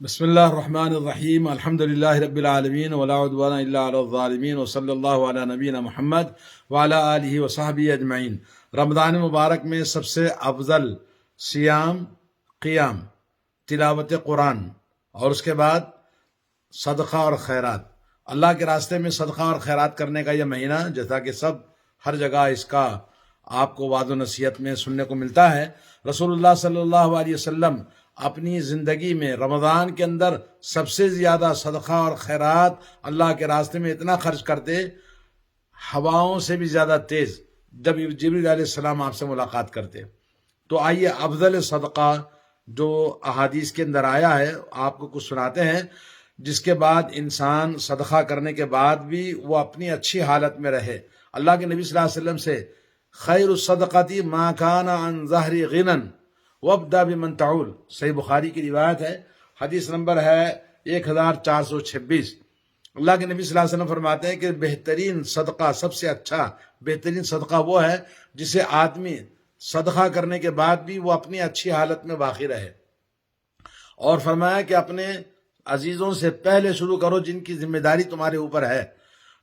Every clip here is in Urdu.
بسم اللہ الرحمن الرحیم الحمد للہ رب العالمین ولا عدوان الا علی الظالمین وصلی اللہ علی نبینا محمد وعلی آلہ وصحبہ اجمعین۔ رمضان مبارک میں سب سے افضل سیام، قیام، تلاوت قرآن اور اس کے بعد صدقہ اور خیرات۔ اللہ کے راستے میں صدقہ اور خیرات کرنے کا یہ مہینہ، جیسا کہ ہر جگہ اس کا آپ کو وعظ و نصیحت میں سننے کو ملتا ہے، رسول اللہ صلی اللہ علیہ وسلم اپنی زندگی میں رمضان کے اندر سب سے زیادہ صدقہ اور خیرات اللہ کے راستے میں اتنا خرچ کرتے، ہواؤں سے بھی زیادہ تیز، جب جبریل علیہ السلام آپ سے ملاقات کرتے۔ تو آئیے افضل صدقہ جو احادیث کے اندر آیا ہے آپ کو کچھ سناتے ہیں، جس کے بعد انسان صدقہ کرنے کے بعد بھی وہ اپنی اچھی حالت میں رہے۔ اللہ کے نبی صلی اللہ علیہ وسلم سے خیر الصدقاتی ما کان عن ظہر غنن وابدا بمن تعول، صحیح بخاری کی روایت ہے، حدیث نمبر ہے 1426۔ اللہ کے نبی صلی اللہ علیہ وسلم فرماتے ہیں کہ بہترین صدقہ، سب سے اچھا بہترین صدقہ وہ ہے جسے آدمی صدقہ کرنے کے بعد بھی وہ اپنی اچھی حالت میں باقی رہے، اور فرمایا کہ اپنے عزیزوں سے پہلے شروع کرو جن کی ذمہ داری تمہارے اوپر ہے،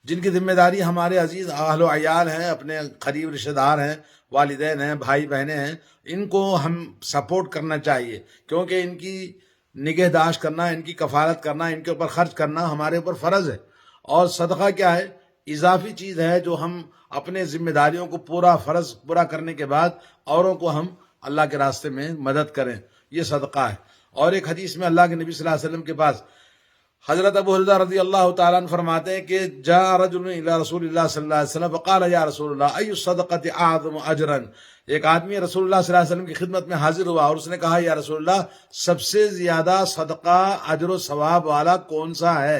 جن کی ذمہ داری ہمارے عزیز اہل و عیال ہیں، اپنے قریب رشتہ دار ہیں، والدین ہیں، بھائی بہنیں ہیں، ان کو ہم سپورٹ کرنا چاہیے، کیونکہ ان کی نگہداشت کرنا، ان کی کفالت کرنا، ان کے اوپر خرچ کرنا ہمارے اوپر فرض ہے۔ اور صدقہ کیا ہے؟ اضافی چیز ہے جو ہم اپنے ذمہ داریوں کو فرض پورا کرنے کے بعد اوروں کو ہم اللہ کے راستے میں مدد کریں، یہ صدقہ ہے۔ اور ایک حدیث میں اللہ کے نبی صلی اللہ علیہ وسلم کے پاس حضرت ابو ہریرہ رضی اللہ تعالیٰ عنہ فرماتے ہیں کہ جاء رجل الی رسول اللہ صلی اللہ علیہ وسلم فقال یا رسول اللہ ای الصدقۃ اعظم اجرا، ایک آدمی رسول اللہ صلی اللہ علیہ وسلم کی خدمت میں حاضر ہوا اور اس نے کہا یا رسول اللہ سب سے زیادہ صدقہ اجر و ثواب والا کون سا ہے،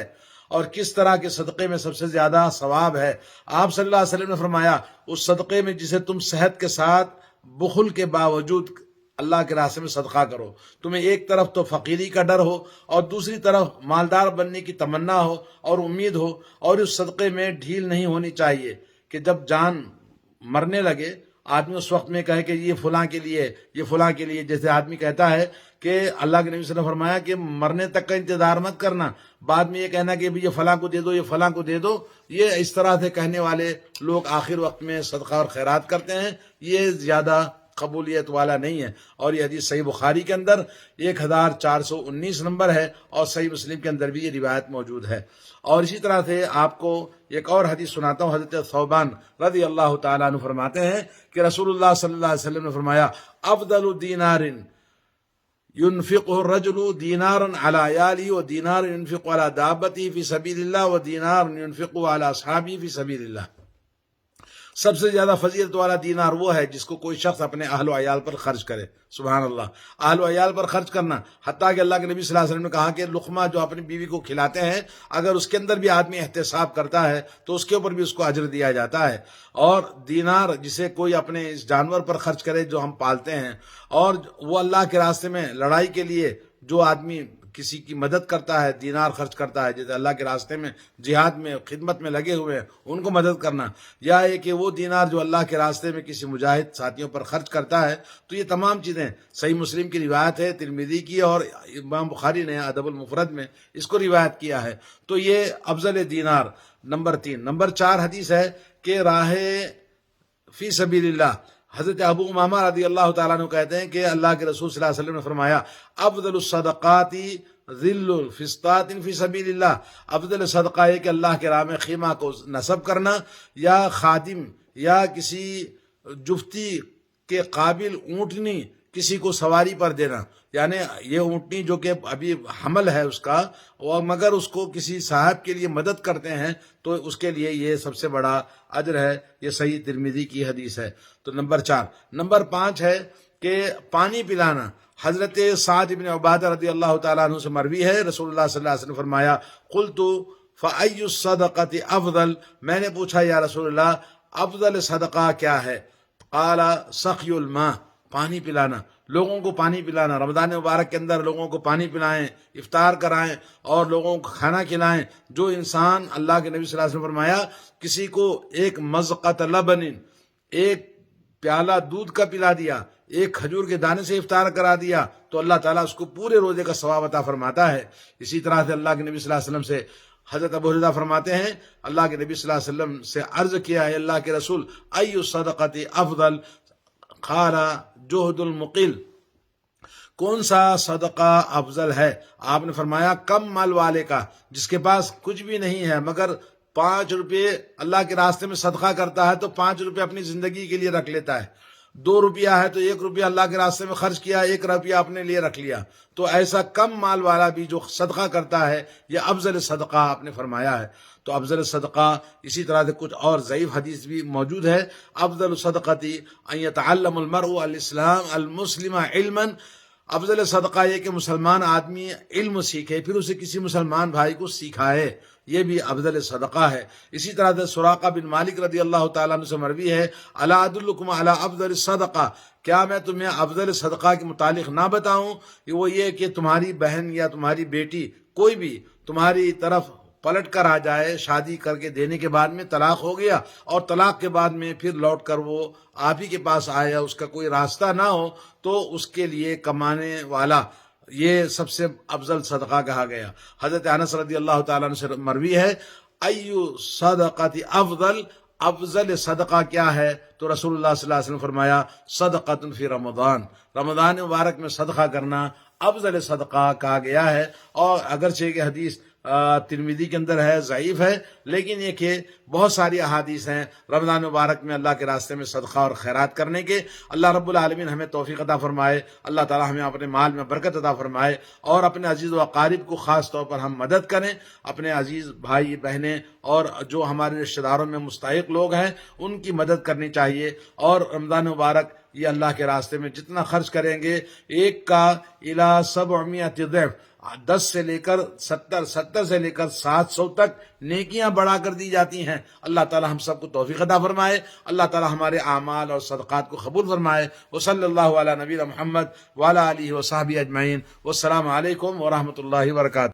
اور کس طرح کے صدقے میں سب سے زیادہ ثواب ہے؟ آپ صلی اللہ علیہ وسلم نے فرمایا اس صدقے میں جسے تم صحت کے ساتھ بخل کے باوجود اللہ کے راستے میں صدقہ کرو، تمہیں ایک طرف تو فقیری کا ڈر ہو اور دوسری طرف مالدار بننے کی تمنا ہو اور امید ہو، اور اس صدقے میں ڈھیل نہیں ہونی چاہیے کہ جب جان مرنے لگے آدمی اس وقت میں کہے کہ یہ فلاں کے لیے، یہ فلاں کے لیے۔ جیسے آدمی کہتا ہے کہ اللہ کے نبی صلی اللہ علیہ وسلم نے فرمایا کہ مرنے تک کا انتظار مت کرنا، بعد میں یہ کہنا کہ یہ فلاں کو دے دو، یہ فلاں کو دے دو، یہ اس طرح سے کہنے والے لوگ آخر وقت میں صدقہ اور خیرات کرتے ہیں، یہ زیادہ قبولیت والا نہیں ہے۔ اور یہ حدیث صحیح بخاری کے اندر 1419 نمبر ہے، اور صحیح مسلم کے اندر بھی یہ روایت موجود ہے۔ اور اسی طرح سے آپ کو ایک اور حدیث سناتا ہوں، حضرت ثوبان رضی اللہ تعالیٰ عنہ فرماتے ہیں کہ رسول اللہ صلی اللہ علیہ وسلم نے فرمایا افضل دینار ينفقه الرجل دینار علی عیالی و دینار ينفق علی دابتی فی سبیل اللہ و دینار ينفق علی اصحابی فی سبیل اللہ، سب سے زیادہ فضیلت والا دینار وہ ہے جس کو کوئی شخص اپنے اہل و عیال پر خرچ کرے۔ سبحان اللہ، اہل و عیال پر خرچ کرنا، حتیٰ کہ اللہ کے نبی صلی اللہ علیہ وسلم نے کہا کہ لقمہ جو اپنی بیوی کو کھلاتے ہیں اگر اس کے اندر بھی آدمی احتساب کرتا ہے تو اس کے اوپر بھی اس کو اجر دیا جاتا ہے۔ اور دینار جسے کوئی اپنے اس جانور پر خرچ کرے جو ہم پالتے ہیں، اور وہ اللہ کے راستے میں لڑائی کے لیے جو آدمی کسی کی مدد کرتا ہے، دینار خرچ کرتا ہے، جیسے اللہ کے راستے میں جہاد میں خدمت میں لگے ہوئے ہیں ان کو مدد کرنا، یا یہ کہ وہ دینار جو اللہ کے راستے میں کسی مجاہد ساتھیوں پر خرچ کرتا ہے، تو یہ تمام چیزیں صحیح مسلم کی روایت ہے، ترمذی کی، اور امام بخاری نے ادب المفرد میں اس کو روایت کیا ہے۔ تو یہ افضل دینار نمبر 3۔ نمبر 4 حدیث ہے کہ راہ فی سبیل اللہ، حضرت ابو امامہ رضی اللہ تعالیٰ عنہ کہتے ہیں کہ اللہ کے رسول صلی اللہ علیہ وسلم نے فرمایا افضل الصدقات ذل الفسطاط فی سبیل اللہ، افضل صدقہ ہے کہ اللہ کے راہ میں خیمہ کو نصب کرنا، یا خادم یا کسی جفتی کے قابل اونٹنی کسی کو سواری پر دینا، یعنی یہ اونٹنی جو کہ ابھی حمل ہے اس کا، اور مگر اس کو کسی صاحب کے لیے مدد کرتے ہیں تو اس کے لیے یہ سب سے بڑا اجر ہے۔ یہ صحیح ترمذی کی حدیث ہے۔ تو نمبر 4۔ نمبر 5 ہے کہ پانی پلانا، حضرت سعد بن عبادہ رضی اللہ تعالیٰ عنہ سے مروی ہے، رسول اللہ صلی اللہ علیہ وسلم نے فرمایا قلت فأی الصدقۃ افضل، میں نے پوچھا یا رسول اللہ افضل صدقہ کیا ہے؟ قال سقی الماء، پانی پلانا، لوگوں کو پانی پلانا۔ رمضان مبارک کے اندر لوگوں کو پانی پلائیں، افطار کرائیں اور لوگوں کو کھانا کھلائیں۔ جو انسان، اللہ کے نبی صلی اللہ علیہ وسلم نے فرمایا کسی کو ایک مزقۃ لبن، ایک پیالہ دودھ کا پلا دیا، ایک کھجور کے دانے سے افطار کرا دیا، تو تو اللہ تعالیٰ اس کو پورے روزے کا ثواب عطا فرماتا ہے۔ اسی طرح سے اللہ کے نبی صلی اللہ علیہ وسلم سے حضرت ابو ہریرہ فرماتے ہیں، اللہ کے نبی صلی اللہ علیہ وسلم سے عرض کیا ہے اللہ کے رسول ای الصدقۃ افضل؟ قال جہد المقل، کون سا صدقہ افضل ہے؟ آپ نے فرمایا کم مال والے کا، جس کے پاس کچھ بھی نہیں ہے مگر 5 روپے اللہ کے راستے میں صدقہ کرتا ہے تو 5 روپے اپنی زندگی کے لیے رکھ لیتا ہے، 2 روپیہ ہے تو 1 روپیہ اللہ کے راستے میں خرچ کیا، 1 روپیہ اپنے لیے رکھ لیا، تو ایسا کم مال والا بھی جو صدقہ کرتا ہے یہ افضل صدقہ آپ نے فرمایا ہے۔ تو افضل صدقہ، اسی طرح سے کچھ اور ضعیف حدیث بھی موجود ہے، افضل صدقۃ ان یتعلم المرء الاسلام المسلم علما، افضل صدقہ یہ کہ مسلمان آدمی علم سیکھے پھر اسے کسی مسلمان بھائی کو سکھائے، یہ بھی افضل صدقہ ہے۔ اسی طرح سے سراقہ بن مالک رضی اللہ تعالیٰ عنہ سے مروی ہے، الا ادلکم علی افضل الصدقہ، کیا میں تمہیں افضل صدقہ کے متعلق نہ بتاؤں؟ وہ یہ کہ تمہاری بہن یا تمہاری بیٹی کوئی بھی تمہاری طرف پلٹ کر آ جائے، شادی کر کے دینے کے بعد میں طلاق ہو گیا اور طلاق کے بعد میں پھر لوٹ کر وہ آپ ہی کے پاس آیا، اس کا کوئی راستہ نہ ہو، تو اس کے لیے کمانے والا یہ سب سے افضل صدقہ کہا گیا۔ حضرت انس رضی اللہ تعالیٰ عنہ سے مروی ہے، ایو صدقۃ افضل، افضل صدقہ کیا ہے؟ تو رسول اللہ صلی اللہ علیہ وسلم فرمایا صدقۃ فی رمضان، رمضان مبارک میں صدقہ کرنا افضل صدقہ کہا گیا ہے۔ اور اگرچہ کہ حدیث ترمذی کے اندر ہے، ضعیف ہے، لیکن یہ کہ بہت ساری احادیث ہیں رمضان مبارک میں اللہ کے راستے میں صدقہ اور خیرات کرنے کے۔ اللہ رب العالمین ہمیں توفیق عطا فرمائے، اللہ تعالی ہمیں اپنے مال میں برکت عطا فرمائے، اور اپنے عزیز و اقارب کو خاص طور پر ہم مدد کریں، اپنے عزیز بھائی بہنیں اور جو ہمارے رشتہ داروں میں مستحق لوگ ہیں ان کی مدد کرنی چاہیے۔ اور رمضان مبارک یہ اللہ کے راستے میں جتنا خرچ کریں گے، 1 کا الی 700 ضعف، 10 سے لے کر 70 سے لے کر 700 تک نیکیاں بڑھا کر دی جاتی ہیں۔ اللہ تعالی ہم سب کو توفیق عطا فرمائے، اللہ تعالی ہمارے اعمال اور صدقات کو قبول فرمائے۔ وصلی اللہ علی نبینا محمد وعلی آلہ وصحبہ اجمعین، والسلام علیکم ورحمۃ اللہ وبرکاتہ۔